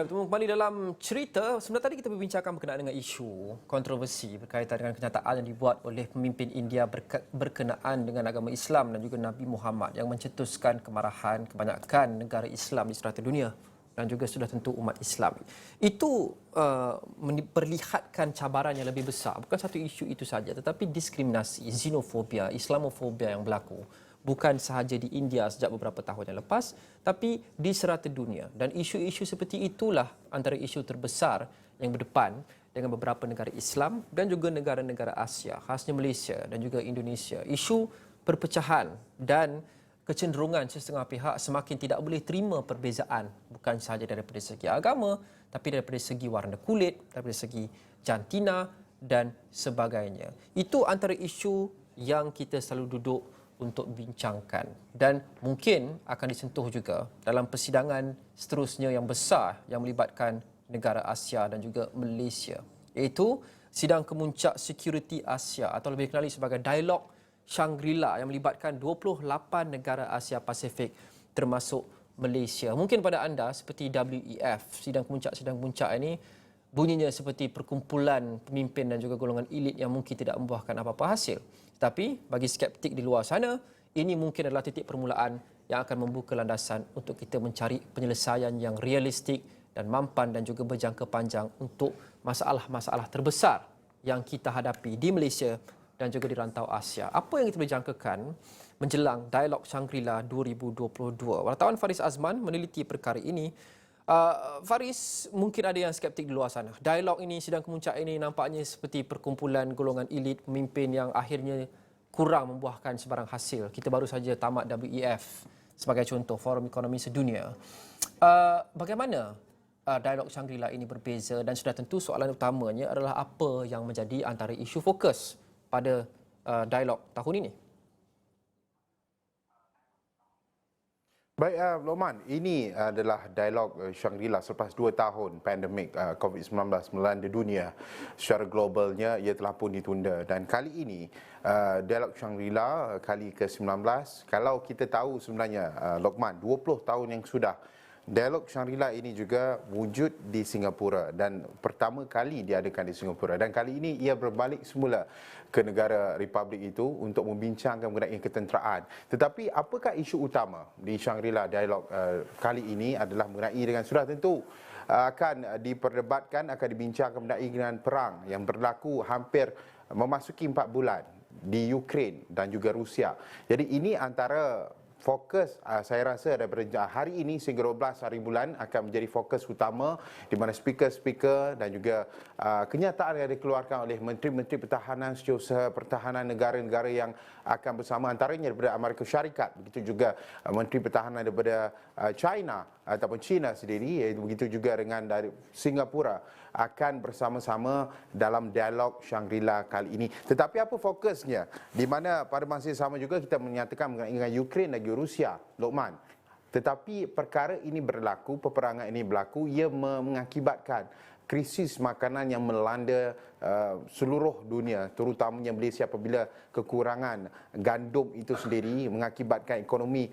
Bertemu kembali dalam cerita. Sebenarnya tadi kita berbincangkan berkenaan dengan isu kontroversi berkaitan dengan kenyataan yang dibuat oleh pemimpin India berkenaan dengan agama Islam dan juga Nabi Muhammad yang mencetuskan kemarahan kebanyakan negara Islam di serata dunia dan juga sudah tentu umat Islam. Itu memperlihatkan cabaran yang lebih besar. Bukan satu isu itu saja tetapi diskriminasi, xenofobia, Islamofobia yang berlaku. Bukan sahaja di India sejak beberapa tahun yang lepas, tapi di serata dunia. Dan isu-isu seperti itulah antara isu terbesar yang berdepan dengan beberapa negara Islam dan juga negara-negara Asia, khasnya Malaysia dan juga Indonesia. Isu perpecahan dan kecenderungan setengah pihak semakin tidak boleh terima perbezaan, bukan sahaja daripada segi agama, tapi daripada segi warna kulit, daripada segi jantina dan sebagainya. Itu antara isu yang kita selalu duduk untuk bincangkan dan mungkin akan disentuh juga dalam persidangan seterusnya yang besar yang melibatkan negara Asia dan juga Malaysia, iaitu sidang kemuncak Security Asia atau lebih dikenali sebagai Dialog Shangri-La yang melibatkan 28 negara Asia Pasifik termasuk Malaysia. Mungkin pada anda seperti WEF, sidang kemuncak ini bunyinya seperti perkumpulan pemimpin dan juga golongan elit yang mungkin tidak membuahkan apa-apa hasil. Tapi bagi skeptik di luar sana, ini mungkin adalah titik permulaan yang akan membuka landasan untuk kita mencari penyelesaian yang realistik dan mampan dan juga berjangka panjang untuk masalah-masalah terbesar yang kita hadapi di Malaysia dan juga di rantau Asia. Apa yang kita boleh jangkakan menjelang Dialog Shangri-La 2022? Wartawan Faris Azman meneliti perkara ini. Faris, mungkin ada yang skeptik di luar sana. Dialog ini, sidang kemuncak ini nampaknya seperti perkumpulan golongan elit pemimpin yang akhirnya kurang membuahkan sebarang hasil. Kita baru saja tamat WEF sebagai contoh, Forum Ekonomi Sedunia. Bagaimana Dialog Shangri-La ini berbeza dan sudah tentu soalan utamanya adalah apa yang menjadi antara isu fokus pada dialog tahun ini? Baik, Lokman, ini adalah dialog Shangri-La selepas 2 tahun pandemik COVID-19 melanda dunia. Secara globalnya, ia telah pun ditunda. Dan kali ini, dialog Shangri-La kali ke-19, kalau kita tahu sebenarnya, Lokman, 20 tahun yang sudah, dialog Shangri-La ini juga wujud di Singapura dan pertama kali diadakan di Singapura. Dan kali ini ia berbalik semula ke negara Republik itu untuk membincangkan mengenai ketenteraan. Tetapi apakah isu utama di Shangri-La dialog kali ini adalah mengenai dengan sudah tentu akan diperdebatkan, akan dibincangkan mengenai dengan perang yang berlaku hampir memasuki 4 bulan di Ukraine dan juga Rusia. Jadi ini antara fokus saya rasa daripada hari ini sehingga 12 hari bulan akan menjadi fokus utama di mana speaker-speaker dan juga kenyataan yang dikeluarkan oleh menteri-menteri pertahanan, setiausaha pertahanan negara-negara yang akan bersama, antaranya daripada Amerika Syarikat, begitu juga menteri pertahanan daripada China ataupun China sendiri, begitu juga dengan dari Singapura akan bersama-sama dalam dialog Shangri-La kali ini. Tetapi apa fokusnya? Di mana pada masa yang sama juga kita menyatakan mengenai Ukraine dan Rusia, Lokman. Tetapi perkara ini berlaku, peperangan ini berlaku, ia mengakibatkan krisis makanan yang melanda seluruh dunia, terutamanya Malaysia apabila kekurangan gandum itu sendiri mengakibatkan ekonomi,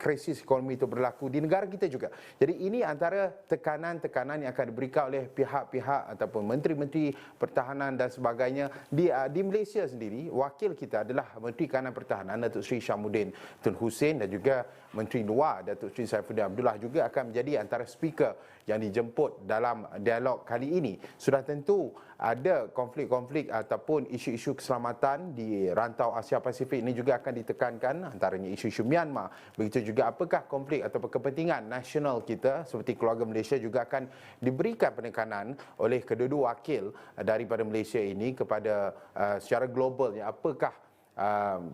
krisis ekonomi itu berlaku di negara kita juga. Jadi ini antara tekanan-tekanan yang akan diberikan oleh pihak-pihak ataupun menteri-menteri pertahanan dan sebagainya. Di Malaysia sendiri, wakil kita adalah Menteri Kanan Pertahanan Datuk Seri Syamuddin Tun Hussein dan juga Menteri Luar Datuk Seri Saifuddin Abdullah juga akan menjadi antara speaker yang dijemput dalam dialog kali ini. Sudah tentu ada konflik-konflik ataupun isu-isu keselamatan di rantau Asia Pasifik ini juga akan ditekankan, antaranya isu-isu Myanmar. Begitu juga apakah konflik ataupun kepentingan nasional kita seperti keluarga Malaysia juga akan diberikan penekanan oleh kedua-dua wakil daripada Malaysia ini kepada secara globalnya apakah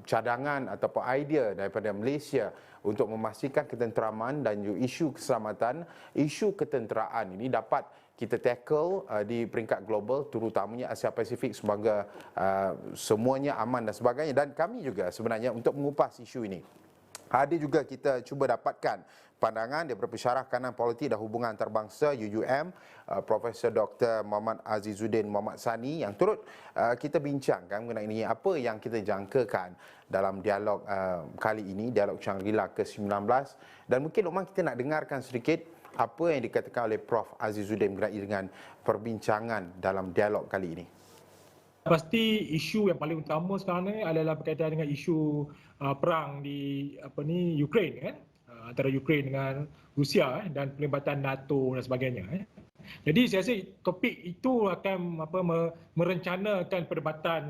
cadangan ataupun idea daripada Malaysia untuk memastikan ketenteraman dan isu keselamatan, isu ketenteraan ini dapat kita tackle di peringkat global, terutamanya Asia Pasifik semoga semuanya aman dan sebagainya. Dan kami juga sebenarnya untuk mengupas isu ini, ada juga kita cuba dapatkan pandangan daripada Pensyarah Kanan Politik dan Hubungan Antarabangsa UUM, Profesor Dr. Muhammad Azizuddin Muhammad Sani yang turut kita bincangkan mengenai ini, apa yang kita jangkakan dalam dialog kali ini, dialog Shangri-La ke-19. Dan mungkin Lokman kita nak dengarkan sedikit apa yang dikatakan oleh Prof Azizuddin berkaitan dengan perbincangan dalam dialog kali ini? Pasti isu yang paling utama sekarang ni adalah berkaitan dengan isu perang di Ukraine kan, antara Ukraine dengan Rusia dan pelibatan NATO dan sebagainya. Jadi saya rasa topik itu akan merencanakan perdebatan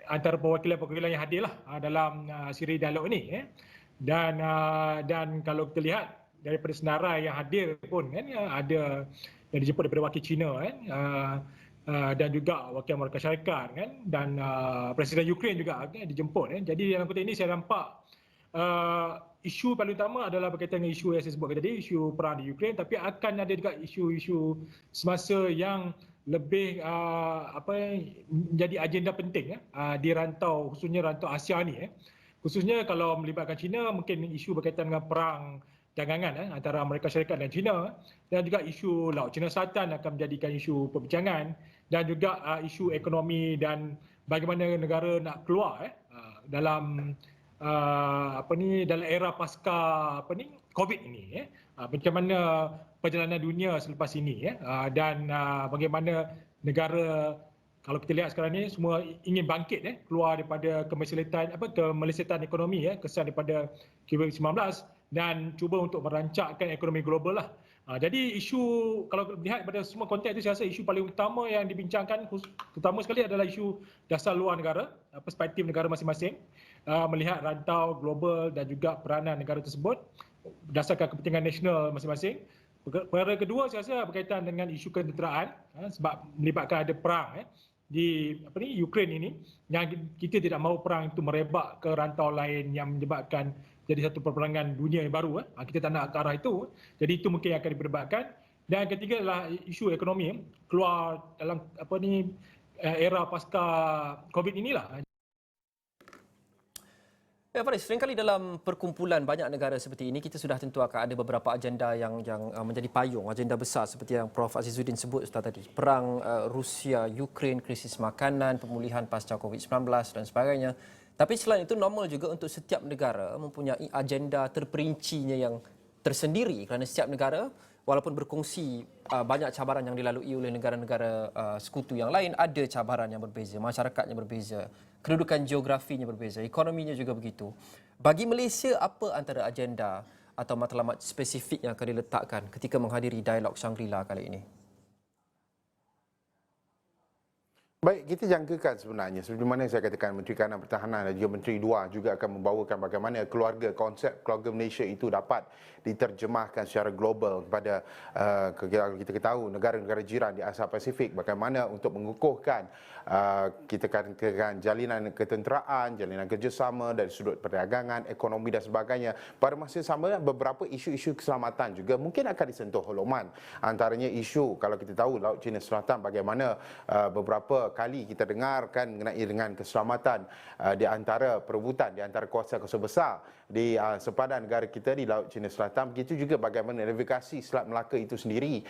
antara perwakilan-perwakilan yang hadir lah dalam siri dialog ini. Dan kalau kita lihat daripada senarai yang hadir pun kan, ada yang dijemput daripada wakil China kan, dan juga wakil Amerika Syarikat kan, dan Presiden Ukraine juga kan, dijemput kan. Jadi dalam konteks ini saya nampak isu paling utama adalah berkaitan dengan isu yang saya sebutkan tadi, isu perang di Ukraine, tapi akan ada juga isu-isu semasa yang lebih menjadi agenda penting di rantau, khususnya rantau Asia ni. Khususnya kalau melibatkan China, mungkin isu berkaitan dengan perang dagangan antara Amerika Syarikat dan China, dan juga isu Laut Cina Selatan akan menjadikan isu perbincangan, dan juga isu ekonomi dan bagaimana negara nak keluar dalam dalam era pasca COVID ini, macam mana perjalanan dunia selepas ini, dan bagaimana negara, kalau kita lihat sekarang ni semua ingin bangkit keluar daripada kemelesetan ekonomi kesan daripada COVID-19 dan cuba untuk merancangkan ekonomi global lah. Jadi isu, kalau lihat pada semua konteks itu, saya rasa isu paling utama yang dibincangkan terutama sekali adalah isu dasar luar negara, perspektif negara masing-masing, melihat rantau global dan juga peranan negara tersebut berdasarkan kepentingan nasional masing-masing. Perkara kedua saya rasa berkaitan dengan isu ketenteraan, sebab melibatkan ada perang di Ukraine ini, yang kita tidak mahu perang itu merebak ke rantau lain yang menyebabkan jadi satu perperangan dunia yang baru. Kita tak nak ke arah itu. Jadi itu mungkin yang akan diperdebatkan. Dan ketiga adalah isu ekonomi, keluar dalam era pasca COVID inilah. Ya, Faris, seringkali dalam perkumpulan banyak negara seperti ini, kita sudah tentu akan ada beberapa agenda yang menjadi payung, agenda besar seperti yang Prof Azizuddin sebut tadi. Perang Rusia, Ukraine, krisis makanan, pemulihan pasca COVID-19 dan sebagainya. Tapi selain itu, normal juga untuk setiap negara mempunyai agenda terperincinya yang tersendiri, kerana setiap negara walaupun berkongsi banyak cabaran yang dilalui oleh negara-negara sekutu yang lain, ada cabaran yang berbeza, masyarakatnya berbeza, kedudukan geografinya berbeza, ekonominya juga begitu. Bagi Malaysia, apa antara agenda atau matlamat spesifik yang akan diletakkan ketika menghadiri dialog Shangri-La kali ini? Baik, kita jangkakan sebenarnya seperti mana saya katakan Menteri Kanan Pertahanan dan juga Menteri Luar juga akan membawakan bagaimana konsep keluarga Malaysia itu dapat diterjemahkan secara global kepada kita tahu negara-negara jiran di Asia Pasifik, bagaimana untuk mengukuhkan kita katakan jalinan ketenteraan, jalinan kerjasama dari sudut perdagangan, ekonomi dan sebagainya. Pada masa yang sama, beberapa isu-isu keselamatan juga mungkin akan disentuh Loman. Antaranya isu, kalau kita tahu Laut Cina Selatan, bagaimana beberapa kali kita dengarkan mengenai dengan keselamatan di antara perebutan di antara kuasa-kuasa besar di sepadan negara kita di Laut Cina Selatan. Begitu juga bagaimana navigasi Selat Melaka itu sendiri,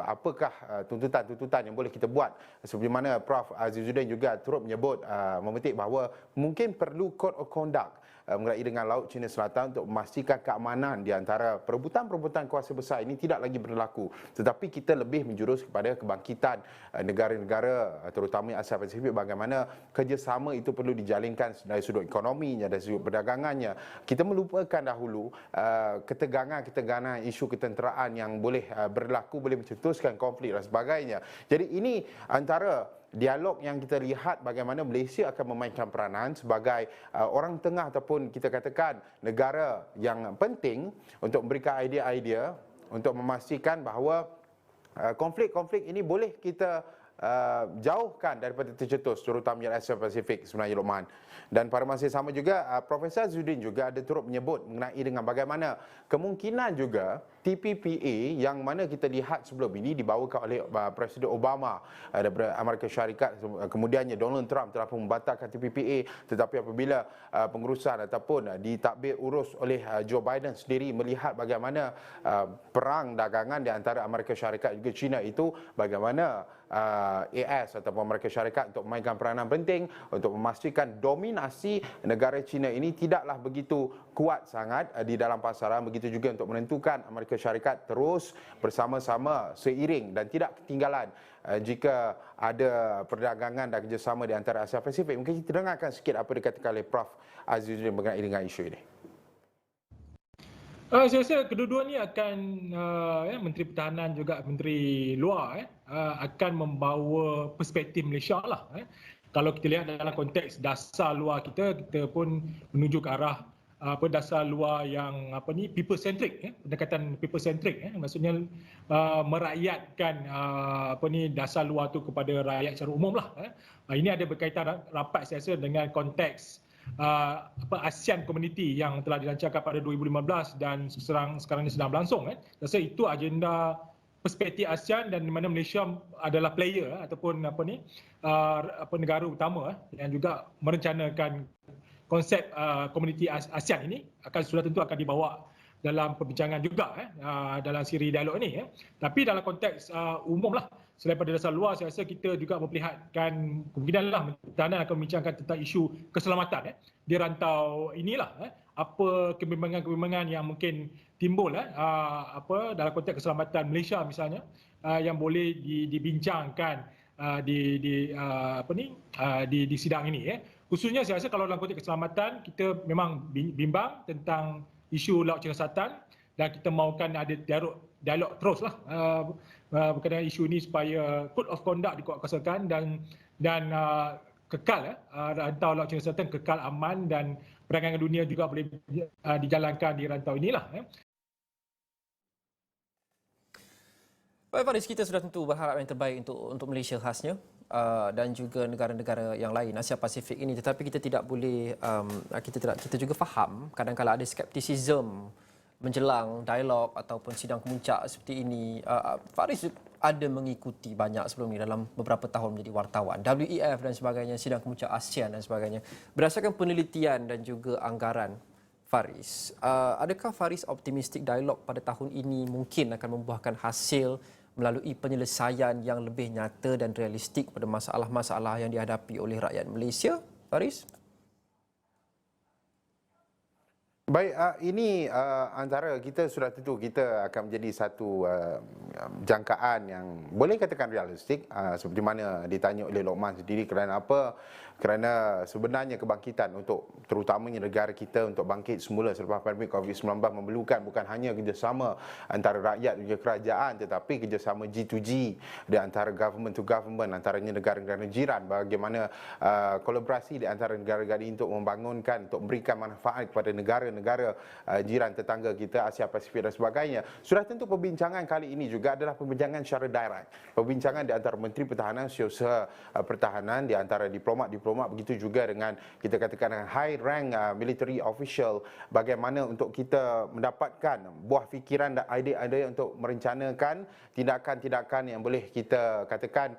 apakah tuntutan-tuntutan yang boleh kita buat, seperti mana Prof Azizuddin juga turut menyebut memetik bahawa mungkin perlu code of conduct mengenai dengan Laut Cina Selatan untuk memastikan keamanan di antara perebutan-perebutan kuasa besar ini tidak lagi berlaku. Tetapi kita lebih menjurus kepada kebangkitan negara-negara terutama Asia Pasifik, bagaimana kerjasama itu perlu dijalinkan dari sudut ekonominya, dari sudut perdagangannya. Kita melupakan dahulu ketegangan isu ketenteraan yang boleh berlaku, boleh mencetuskan konflik dan sebagainya. Jadi ini antara dialog yang kita lihat bagaimana Malaysia akan memainkan peranan sebagai orang tengah ataupun kita katakan negara yang penting untuk memberikan idea-idea untuk memastikan bahawa konflik-konflik ini boleh kita jauhkan daripada tercetus, terutamanya Asia Pasifik sebenarnya, Luqman. Dan pada masa yang sama juga Profesor Azizuddin juga ada turut menyebut mengenai dengan bagaimana kemungkinan juga TPPA yang mana kita lihat sebelum ini dibawakan oleh Presiden Obama daripada Amerika Syarikat, kemudiannya Donald Trump telah pun membatalkan TPPA, tetapi apabila pengurusan ataupun ditadbir urus oleh Joe Biden sendiri, melihat bagaimana perang dagangan di antara Amerika Syarikat juga China itu bagaimana AS ataupun Amerika Syarikat untuk memainkan peranan penting untuk memastikan dominasi negara China ini tidaklah begitu kuat sangat di dalam pasaran, begitu juga untuk menentukan Amerika Syarikat terus bersama-sama seiring dan tidak ketinggalan jika ada perdagangan dan kerjasama di antara Asia Pasifik. Mungkin kita dengarkan sikit apa dikatakan oleh Prof. Azizudin berkaitan dengan isu ini. Saya rasa kedua-dua ni akan Menteri Pertahanan juga Menteri Luar akan membawa perspektif Malaysia lah. Kalau kita lihat dalam konteks dasar luar kita pun menuju ke arah dasar luar yang people centric, pendekatan people centric, maksudnya merakyatkan dasar luar tu kepada rakyat secara umum lah. Ini ada berkaitan rapat saya rasa dengan konteks ASEAN Community yang telah dilancarkan pada 2015 dan sekarang ini sedang berlangsung. Saya rasa itu agenda perspektif ASEAN dan di mana Malaysia adalah player ataupun negara utama yang juga merencanakan konsep komuniti ASEAN ini sudah tentu akan dibawa dalam perbincangan juga dalam siri dialog ini. Tapi dalam konteks umum lah, selain pada dasar luar, saya rasa kita juga memperlihatkan kemungkinan lah Pertahanan akan membincangkan tentang isu keselamatan di rantau inilah. Apa kebimbangan-kebimbangan yang mungkin timbul dalam konteks keselamatan Malaysia misalnya yang boleh dibincangkan di sidang ini. Khususnya saya rasa kalau dalam konteks keselamatan kita memang bimbang tentang isu Laut Cina Selatan dan kita mahukan ada dialog teruslah berkaitan isu ini supaya code of conduct dikuatkuasakan dan kekal rantau Laut Cina Selatan kekal aman dan perdagangan dunia juga boleh dijalankan di rantau inilah. Baik Faris, kita sudah tentu berharap yang terbaik untuk Malaysia khasnya dan juga negara-negara yang lain Asia Pasifik ini, tetapi kita tidak boleh kita juga faham kadang-kadang ada skeptisism menjelang dialog ataupun sidang kemuncak seperti ini. Faris ada mengikuti banyak sebelum ini dalam beberapa tahun menjadi wartawan, WEF dan sebagainya, sidang kemuncak ASEAN dan sebagainya. Berdasarkan penelitian dan juga anggaran Faris, adakah Faris optimistik dialog pada tahun ini mungkin akan membuahkan hasil melalui penyelesaian yang lebih nyata dan realistik pada masalah-masalah yang dihadapi oleh rakyat Malaysia, Faris? Baik, ini antara kita sudah tentu kita akan menjadi satu jangkaan yang boleh katakan realistik, seperti mana ditanya oleh Lokman sendiri. Kerana apa? Kerana sebenarnya kebangkitan untuk terutamanya negara kita untuk bangkit semula selepas pandemik COVID-19 memerlukan bukan hanya kerjasama antara rakyat dan kerajaan, tetapi kerjasama G2G di antara government to government, antaranya negara-negara jiran, bagaimana kolaborasi di antara negara-negara ini untuk membangunkan, untuk memberikan manfaat kepada negara-negara jiran tetangga kita, Asia Pasifik dan sebagainya. Sudah tentu perbincangan kali ini juga adalah perbincangan secara direct, perbincangan di antara Menteri Pertahanan, Setiausaha Pertahanan, di antara diplomat, begitu juga dengan kita katakan dengan high rank military official, bagaimana untuk kita mendapatkan buah fikiran dan idea-idea untuk merencanakan tindakan-tindakan yang boleh kita katakan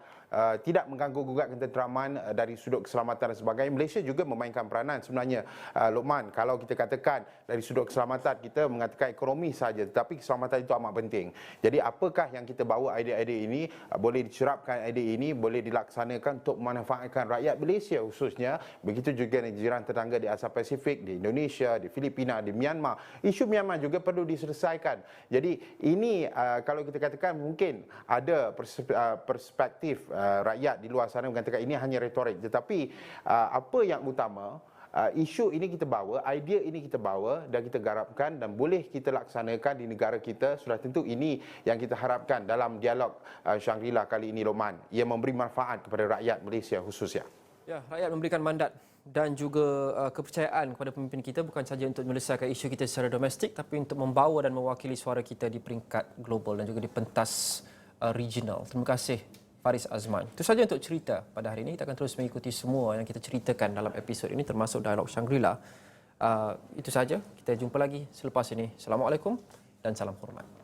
tidak mengganggu gugat ketenteraman dari sudut keselamatan dan sebagainya. Malaysia juga memainkan peranan sebenarnya, Lokman. Kalau kita katakan dari sudut keselamatan, kita mengatakan ekonomi saja, tetapi keselamatan itu amat penting. Jadi apakah yang kita bawa idea-idea ini, boleh dicerapkan idea ini, boleh dilaksanakan untuk memanfaatkan rakyat Malaysia khususnya, begitu juga di jiran tetangga di Asia Pasifik, di Indonesia, di Filipina, di Myanmar. Isu Myanmar juga perlu diselesaikan. Jadi ini kalau kita katakan mungkin ada perspektif rakyat di luar sana mengatakan ini hanya retorik, tetapi apa yang utama, isu ini kita bawa, idea ini kita bawa dan kita garapkan dan boleh kita laksanakan di negara kita. Sudah tentu ini yang kita harapkan dalam dialog Shangri-La kali ini, Lokman. Ia memberi manfaat kepada rakyat Malaysia khususnya. Ya, rakyat memberikan mandat dan juga kepercayaan kepada pemimpin kita bukan sahaja untuk menyelesaikan isu kita secara domestik, tapi untuk membawa dan mewakili suara kita di peringkat global dan juga di pentas regional. Terima kasih Faris Azman. Itu saja untuk cerita pada hari ini. Kita akan terus mengikuti semua yang kita ceritakan dalam episod ini termasuk dialog Shangri-La. Itu saja. Kita jumpa lagi selepas ini. Assalamualaikum dan salam hormat.